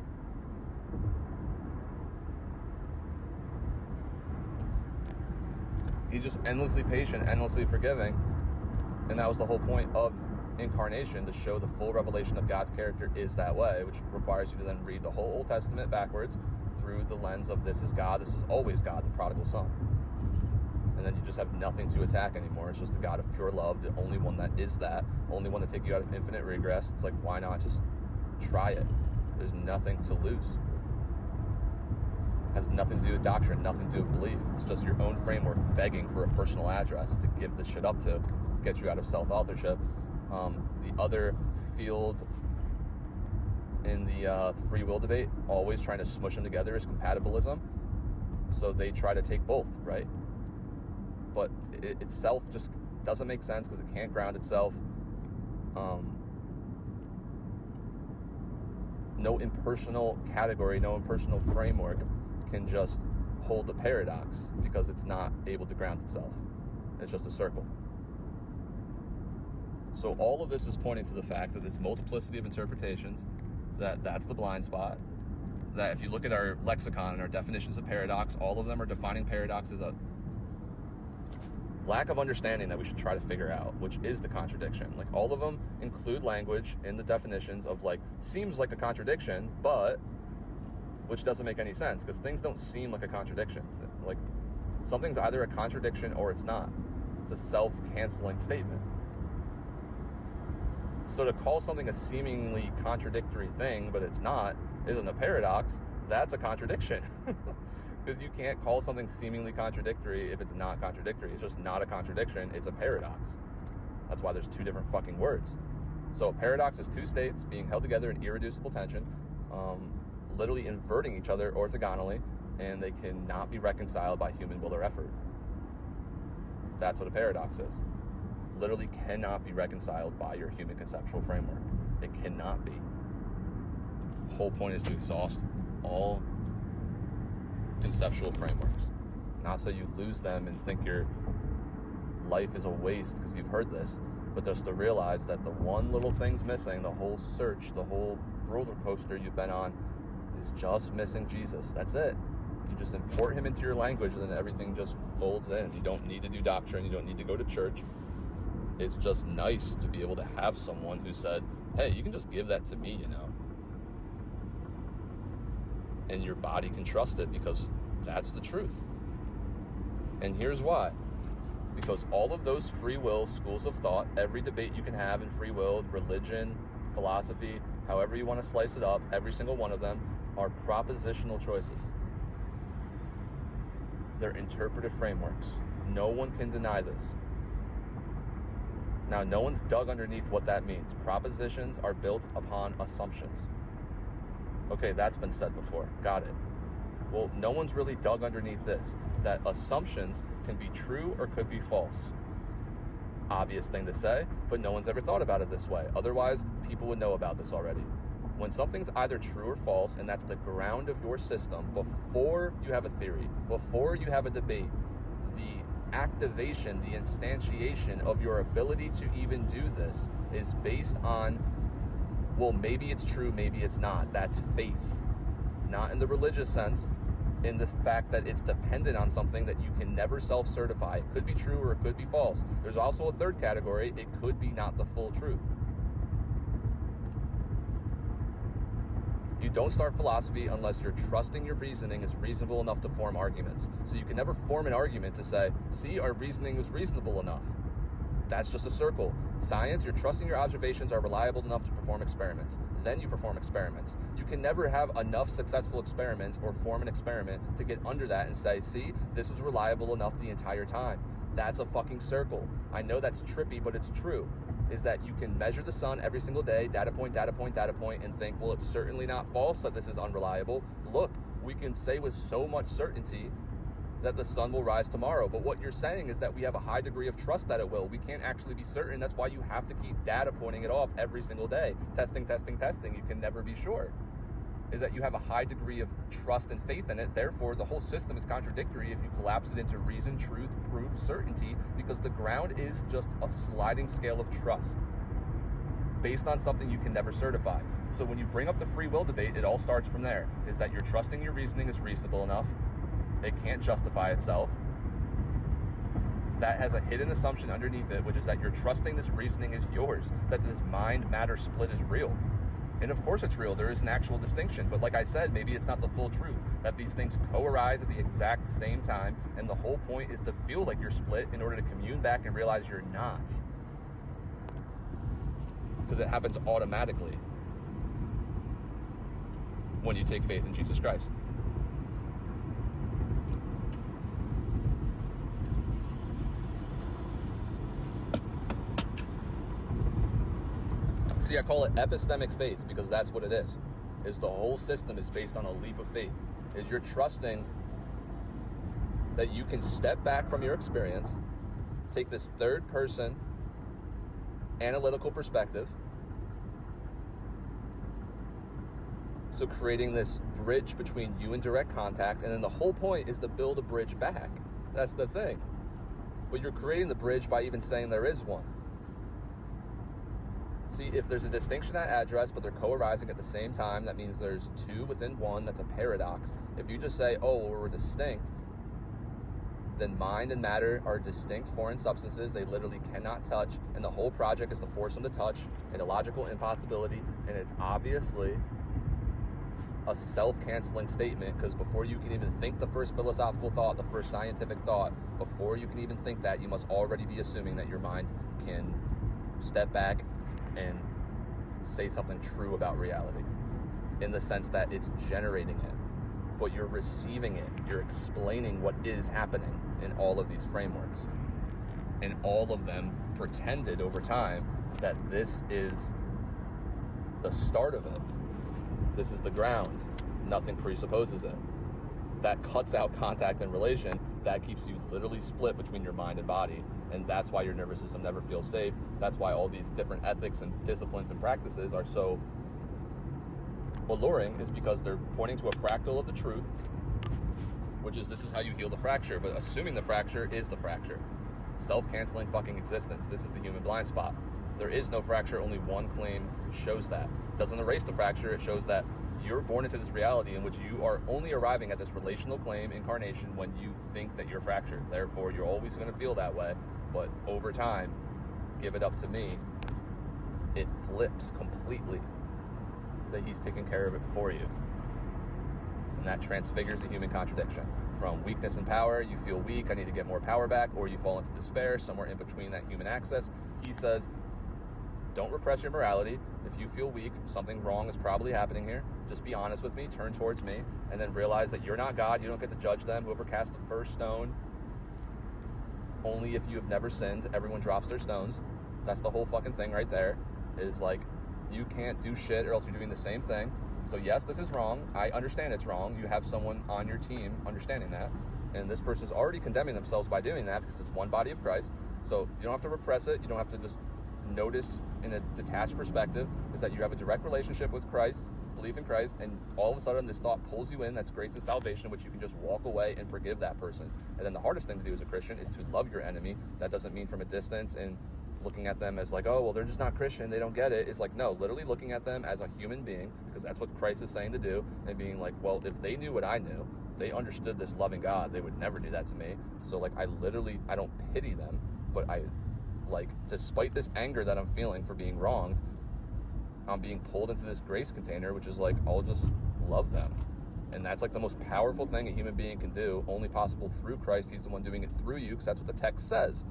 he's just endlessly patient, endlessly forgiving. And that was the whole point of incarnation, to show the full revelation of God's character is that way, which requires you to then read the whole Old Testament backwards through the lens of this is God, this is always God, the prodigal son. And then you just have nothing to attack anymore. It's just the God of pure love, the only one that is that, only one to take you out of infinite regress. It's like, why not just try it? There's nothing to lose. It has nothing to do with doctrine, nothing to do with belief. It's just your own framework begging for a personal address to give the shit up to, get you out of self-authorship. The other field in the free will debate, always trying to smush them together, is compatibilism. So they try to take both, right? But it itself just doesn't make sense because it can't ground itself. No impersonal category, no impersonal framework can just hold the paradox because it's not able to ground itself. It's just a circle. So all of this is pointing to the fact that this multiplicity of interpretations, that's the blind spot. That if you look at our lexicon and our definitions of paradox, all of them are defining paradox as a lack of understanding that we should try to figure out, which is the contradiction. Like, all of them include language in the definitions of, like, seems like a contradiction, but, which doesn't make any sense, because things don't seem like a contradiction. Like, something's either a contradiction or it's not. It's a self-canceling statement. So to call something a seemingly contradictory thing, but it's not, isn't a paradox, that's a contradiction. Because you can't call something seemingly contradictory if it's not contradictory. It's just not a contradiction, it's a paradox. That's why there's two different fucking words. So a paradox is two states being held together in irreducible tension, literally inverting each other orthogonally, and they cannot be reconciled by human will or effort. That's what a paradox is. Literally cannot be reconciled by your human conceptual framework. It cannot be. The whole point is to exhaust all conceptual frameworks. Not so you lose them and think your life is a waste because you've heard this, but just to realize that the one little thing's missing, the whole search, the whole roller coaster you've been on is just missing Jesus. That's it. You just import him into your language and then everything just folds in. You don't need to do doctrine. You don't need to go to church. It's just nice to be able to have someone who said, hey, you can just give that to me, you know. And your body can trust it because that's the truth. And here's why. Because all of those free will schools of thought, every debate you can have in free will, religion, philosophy, however you want to slice it up, every single one of them are propositional choices. They're interpretive frameworks. No one can deny this. Now, no one's dug underneath what that means. Propositions are built upon assumptions. Okay, that's been said before. Got it. Well, no one's really dug underneath this, that assumptions can be true or could be false. Obvious thing to say, but no one's ever thought about it this way. Otherwise, people would know about this already. When something's either true or false, and that's the ground of your system, before you have a theory, before you have a debate, the activation, the instantiation of your ability to even do this is based on, well, maybe it's true, maybe it's not. That's faith. Not in the religious sense, in the fact that it's dependent on something that you can never self-certify. It could be true or it could be false. There's also a third category. It could be not the full truth. You don't start philosophy unless you're trusting your reasoning is reasonable enough to form arguments. So you can never form an argument to say, see, our reasoning was reasonable enough. That's just a circle. Science, you're trusting your observations are reliable enough to perform experiments. Then you perform experiments. You can never have enough successful experiments or form an experiment to get under that and say, see, this was reliable enough the entire time. That's a fucking circle. I know that's trippy, but it's true. Is that you can measure the sun every single day, data point, data point, data point, and think, well, it's certainly not false that this is unreliable. Look, we can say with so much certainty that the sun will rise tomorrow. But what you're saying is that we have a high degree of trust that it will. We can't actually be certain. That's why you have to keep data pointing it off every single day. Testing, testing, testing. You can never be sure. Is that you have a high degree of trust and faith in it. Therefore, the whole system is contradictory if you collapse it into reason, truth, proof, certainty, because the ground is just a sliding scale of trust based on something you can never certify. So when you bring up the free will debate, it all starts from there, is that you're trusting your reasoning is reasonable enough. It can't justify itself. That has a hidden assumption underneath it, which is that you're trusting this reasoning is yours, that this mind-matter split is real. And of course it's real, there is an actual distinction, but like I said, maybe it's not the full truth, that these things co-arise at the exact same time, and the whole point is to feel like you're split in order to commune back and realize you're not. Because it happens automatically when you take faith in Jesus Christ. See, I call it epistemic faith because that's what it is. Is the whole system is based on a leap of faith. Is you're trusting that you can step back from your experience, take this third person analytical perspective, so creating this bridge between you and direct contact, and then the whole point is to build a bridge back. That's the thing. But you're creating the bridge by even saying there is one. See, if there's a distinction at address, but they're co-arising at the same time, that means there's two within one. That's a paradox. If you just say, oh, well, we're distinct, then mind and matter are distinct foreign substances. They literally cannot touch, and the whole project is to force them to touch, an illogical impossibility, and it's obviously a self-canceling statement, because before you can even think the first philosophical thought, the first scientific thought, before you can even think that, you must already be assuming that your mind can step back and say something true about reality, in the sense that it's generating it, but you're receiving it, you're explaining what is happening in all of these frameworks, and all of them pretended over time that this is the start of it, this is the ground, nothing presupposes it. That cuts out contact and relation. That keeps you literally split between your mind and body. And that's why your nervous system never feels safe. That's why all these different ethics and disciplines and practices are so alluring, is because they're pointing to a fractal of the truth, which is, this is how you heal the fracture, but assuming the fracture is the fracture. Self-canceling fucking existence. This is the human blind spot. There is no fracture, only one claim shows that. It doesn't erase the fracture, it shows that you're born into this reality in which you are only arriving at this relational claim incarnation when you think that you're fractured. Therefore, you're always going to feel that way. But over time, give it up to me, it flips completely, that he's taking care of it for you. And that transfigures the human contradiction. from weakness and power. You feel weak, I need to get more power back, or you fall into despair, somewhere in between that human axis. He says, don't repress your morality. If you feel weak, something wrong is probably happening here. Just be honest with me, turn towards me, and then realize that you're not God. You don't get to judge them. Whoever cast the first stone, only if you have never sinned, everyone drops their stones. That's the whole fucking thing right there, is like, you can't do shit or else you're doing the same thing. So yes, this is wrong. I understand it's wrong. You have someone on your team understanding that. And this person's already condemning themselves by doing that because it's one body of Christ. So you don't have to repress it. You don't have to just notice in a detached perspective, is that you have a direct relationship with Christ, belief in Christ, and all of a sudden this thought pulls you in. That's grace of salvation, in which you can just walk away and forgive that person. And then the hardest thing to do as a Christian is to love your enemy. That doesn't mean from a distance and looking at them as like, oh, well, they're just not Christian, they don't get it. It's like, no, literally looking at them as a human being, because that's what Christ is saying to do, and being like, well, if they knew what I knew, if they understood this loving God, they would never do that to me. So like, I don't pity them, but I, like, despite this anger that I'm feeling for being wronged, I'm being pulled into this grace container, which is like, I'll just love them. And that's like the most powerful thing a human being can do, only possible through Christ. He's the one doing it through you, because that's what the text says.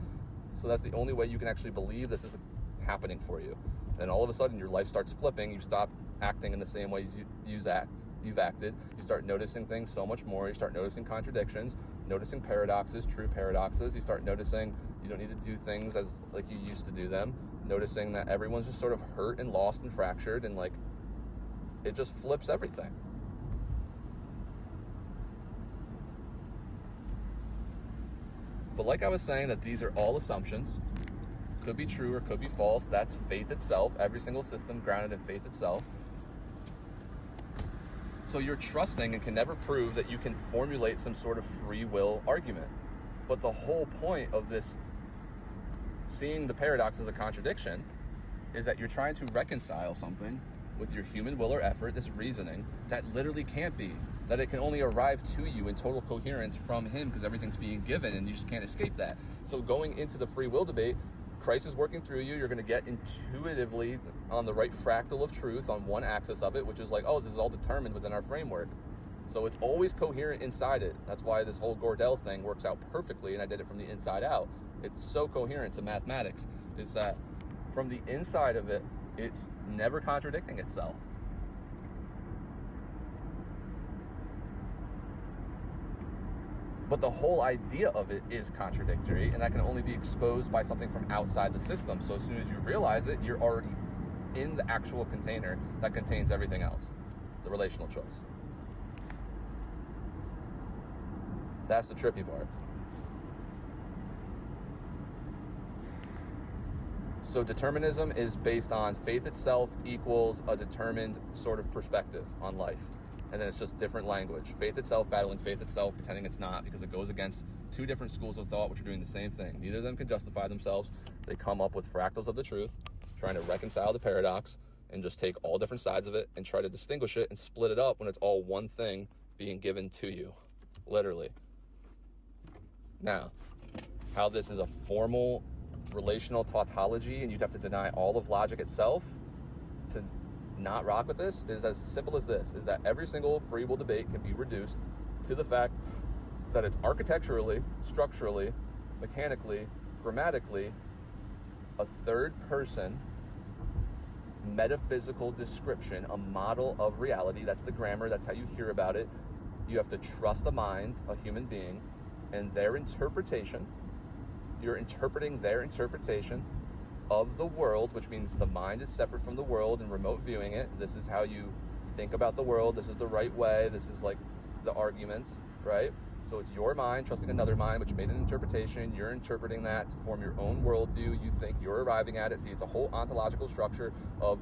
So that's the only way you can actually believe this is happening for you. And all of a sudden your life starts flipping. You stop acting in the same ways you've acted. You start noticing things so much more. You start noticing contradictions, noticing paradoxes, true paradoxes. You start noticing you don't need to do things as like you used to do them. Noticing that everyone's just sort of hurt and lost and fractured, and like, it just flips everything. But like I was saying, that these are all assumptions. Could be true or could be false. That's faith itself. Every single system grounded in faith itself. So you're trusting and can never prove that you can formulate some sort of free will argument. But the whole point of this, seeing the paradox as a contradiction, is that you're trying to reconcile something with your human will or effort, this reasoning, that literally can't be. That it can only arrive to you in total coherence from him, because everything's being given and you just can't escape that. So going into the free will debate, Christ is working through you. You're going to get intuitively on the right fractal of truth on one axis of it, which is like, oh, this is all determined within our framework. So it's always coherent inside it. That's why this whole Gödel thing works out perfectly, and I did it from the inside out. It's so coherent to mathematics, is that from the inside of it, it's never contradicting itself. But the whole idea of it is contradictory, and that can only be exposed by something from outside the system. So as soon as you realize it, you're already in the actual container that contains everything else, the relational choice. That's the trippy part. So determinism is based on faith itself equals a determined sort of perspective on life. And then it's just different language. Faith itself battling faith itself, pretending it's not, because it goes against two different schools of thought which are doing the same thing. Neither of them can justify themselves. They come up with fractals of the truth, trying to reconcile the paradox, and just take all different sides of it and try to distinguish it and split it up when it's all one thing being given to you, literally. Now, how this is a formal relational tautology and you'd have to deny all of logic itself to not rock with this is as simple as this, is that every single free will debate can be reduced to the fact that it's architecturally, structurally, mechanically, grammatically, a third person metaphysical description, a model of reality. That's the grammar, that's how you hear about it. You have to trust a mind, a human being, and their interpretation. You're interpreting their interpretation of the world, which means the mind is separate from the world and remote viewing it. This is how you think about the world. This is the right way. This is like the arguments, right? So it's your mind trusting another mind, which made an interpretation. You're interpreting that to form your own worldview. You think you're arriving at it. See, it's a whole ontological structure of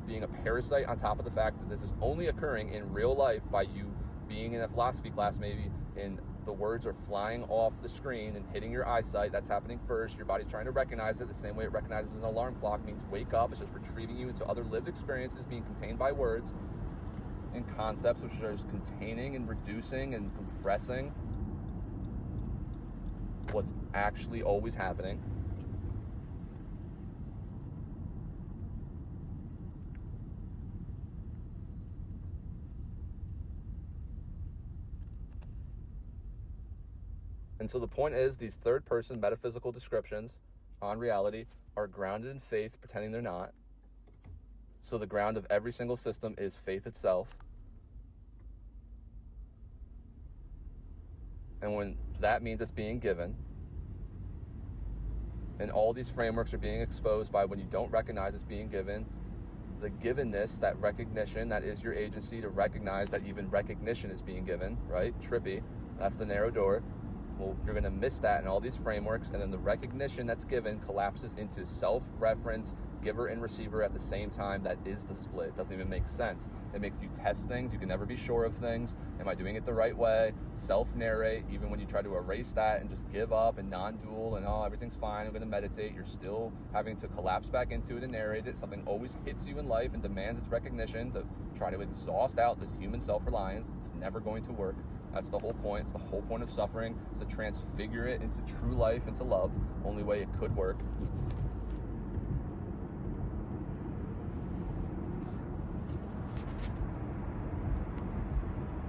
being a parasite on top of the fact that this is only occurring in real life by you being in a philosophy class maybe, and the words are flying off the screen and hitting your eyesight. That's happening first. Your body's trying to recognize it the same way it recognizes an alarm clock, means wake up. It's just retrieving you into other lived experiences being contained by words and concepts, which are just containing and reducing and compressing what's actually always happening. And so the point is, these third-person metaphysical descriptions on reality are grounded in faith, pretending they're not. So the ground of every single system is faith itself. And when that means it's being given, and all these frameworks are being exposed by when you don't recognize it's being given, the givenness, that recognition, that is your agency to recognize that even recognition is being given, right? Trippy, that's the narrow door. Well, you're going to miss that in all these frameworks, and then the recognition that's given collapses into self-reference, giver and receiver at the same time. That is the split. It doesn't even make sense. It makes you test things. You can never be sure of things. Am I doing it the right way? Self-narrate. Even when you try to erase that and just give up and non-dual and, oh, everything's fine, I'm going to meditate, you're still having to collapse back into it and narrate it. Something always hits you in life and demands its recognition to try to exhaust out this human self-reliance. It's never going to work. That's the whole point. It's the whole point of suffering, is to transfigure it into true life, into love. Only way it could work.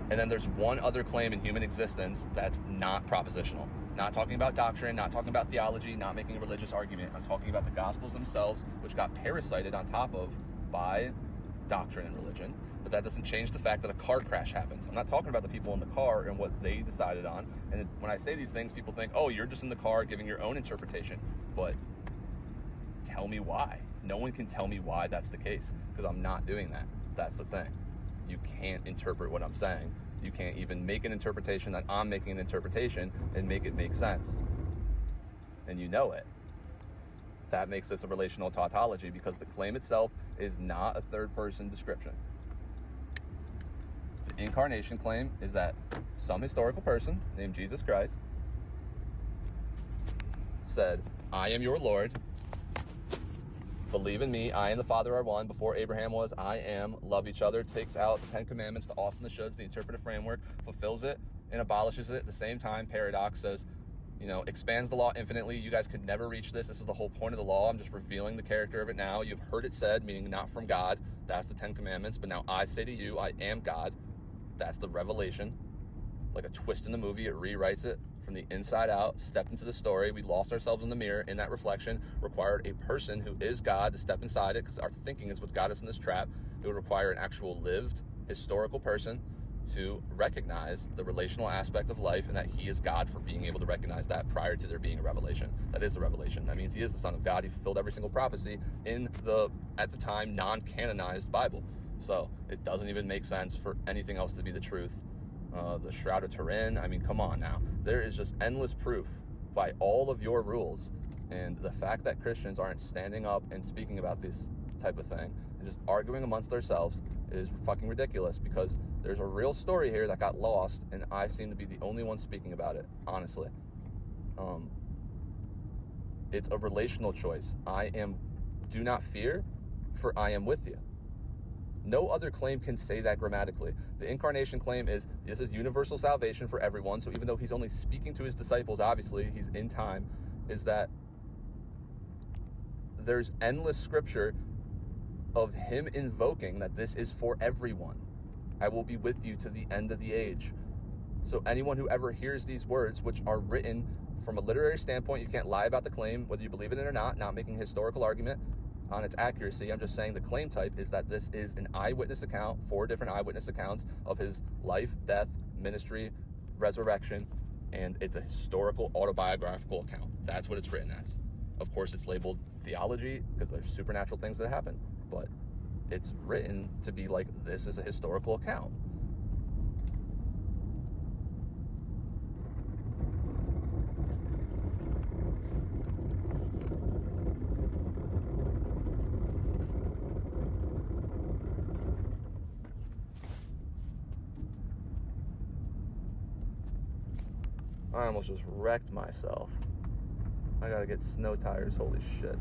And then there's one other claim in human existence that's not propositional. Not talking about doctrine, not talking about theology, not making a religious argument. I'm talking about the Gospels themselves, which got parasited on top of by doctrine and religion. But that doesn't change the fact that a car crash happened. I'm not talking about the people in the car and what they decided on. And when I say these things, people think, oh, you're just in the car giving your own interpretation. But tell me why. No one can tell me why that's the case, because I'm not doing that. That's the thing. You can't interpret what I'm saying. You can't even make an interpretation that I'm making an interpretation and make it make sense. And you know it. That makes this a relational tautology, because the claim itself is not a third-person description. The incarnation claim is that some historical person named Jesus Christ said, I am your Lord. Believe in me. I and the Father are one. Before Abraham was, I am. Love each other. Takes out the Ten Commandments, the oughts and the shoulds, the interpretive framework, fulfills it and abolishes it at the same time. Paradox says, expands the law infinitely. You guys could never reach this. This is the whole point of the law. I'm just revealing the character of it now. You've heard it said, meaning not from God. That's the Ten Commandments. But now I say to you, I am God. That's the revelation. Like a twist in the movie, it rewrites it from the inside out, stepped into the story. We lost ourselves in the mirror. In that reflection, required a person who is God to step inside it, because our thinking is what's got us in this trap. It would require an actual lived historical person to recognize the relational aspect of life, and that he is God for being able to recognize that prior to there being a revelation. That is the revelation. That means he is the Son of God. He fulfilled every single prophecy in the, at the time, non-canonized Bible. So it doesn't even make sense for anything else to be the truth. The Shroud of Turin, I mean, come on now. There is just endless proof by all of your rules. And the fact that Christians aren't standing up and speaking about this type of thing and just arguing amongst ourselves is fucking ridiculous, because there's a real story here that got lost, and I seem to be the only one speaking about it, honestly. It's a relational choice. Do not fear, for I am with you. No other claim can say that grammatically. The incarnation claim is, this is universal salvation for everyone. So even though he's only speaking to his disciples, obviously, he's in time, is that there's endless scripture of him invoking that this is for everyone. I will be with you to the end of the age. So anyone who ever hears these words, which are written from a literary standpoint, you can't lie about the claim, whether you believe in it or not making a historical argument on its accuracy. I'm just saying the claim type is that this is an eyewitness account, 4 different eyewitness accounts of his life, death, ministry, resurrection, and it's a historical autobiographical account. That's what it's written as. Of course, it's labeled theology because there's supernatural things that happen, but it's written to be like, this is a historical account. I almost just wrecked myself. I gotta get snow tires, holy shit.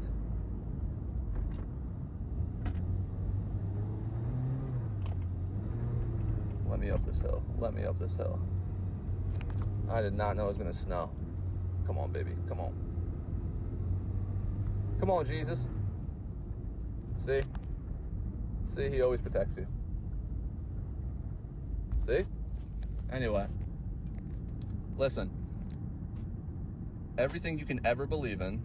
Let me up this hill. Let me up this hill. I did not know it was gonna snow. Come on, baby. Come on. Come on, Jesus. See? See, he always protects you. See? Anyway. Listen. everything you can ever believe in,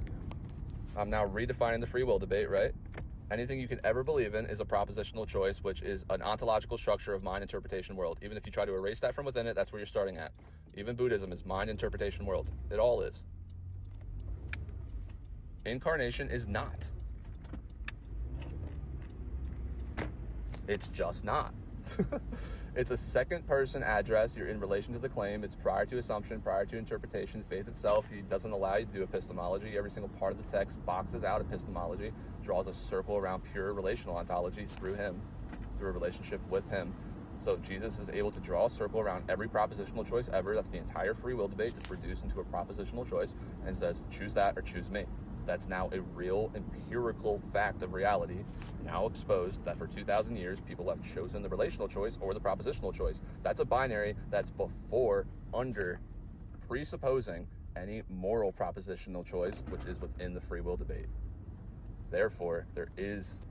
I'm now redefining the free will debate, right? Anything you can ever believe in is a propositional choice, which is an ontological structure of mind interpretation world. Even if you try to erase that from within it, that's where you're starting at. Even Buddhism is mind interpretation world. It all is. Incarnation is not. It's just not. It's a second person address. You're in relation to the claim. It's prior to assumption, prior to interpretation. Faith itself, he doesn't allow you to do epistemology. Every single part of the text boxes out epistemology, draws a circle around pure relational ontology through him, through a relationship with him. So Jesus is able to draw a circle around every propositional choice ever. That's the entire free will debate, just reduced into a propositional choice, and says, choose that or choose me. That's now a real empirical fact of reality, now exposed, that for 2,000 years, people have chosen the relational choice or the propositional choice. That's a binary that's before, under, presupposing any moral propositional choice, which is within the free will debate. Therefore, there is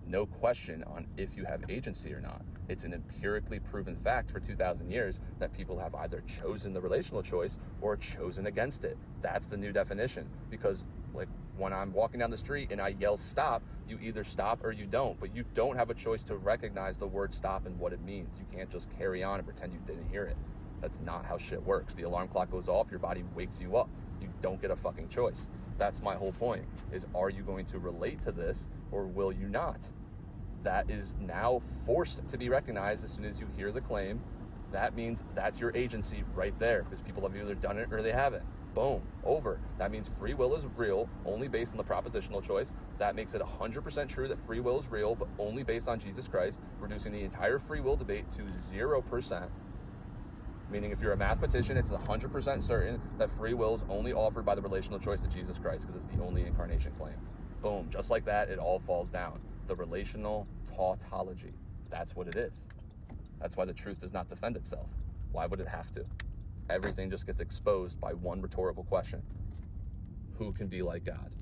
no question on if you have agency or not. It's an empirically proven fact for 2,000 years that people have either chosen the relational choice or chosen against it. That's the new definition, because like when I'm walking down the street and I yell stop, you either stop or you don't, but you don't have a choice to recognize the word stop and what it means. You can't just carry on and pretend you didn't hear it. That's not how shit works. The alarm clock goes off, your body wakes you up. You don't get a fucking choice. That's my whole point, is are you going to relate to this or will you not? That is now forced to be recognized as soon as you hear the claim. That means that's your agency right there, because people have either done it or they haven't. Boom, over. That means free will is real, only based on the propositional choice. That makes it 100% true that free will is real, but only based on Jesus Christ, reducing the entire free will debate to 0%. Meaning if you're a mathematician, it's 100% certain that free will is only offered by the relational choice to Jesus Christ, because it's the only incarnation claim. Boom, just like that, it all falls down. The relational tautology. That's what it is. That's why the truth does not defend itself. Why would it have to? Everything just gets exposed by one rhetorical question. Who can be like God?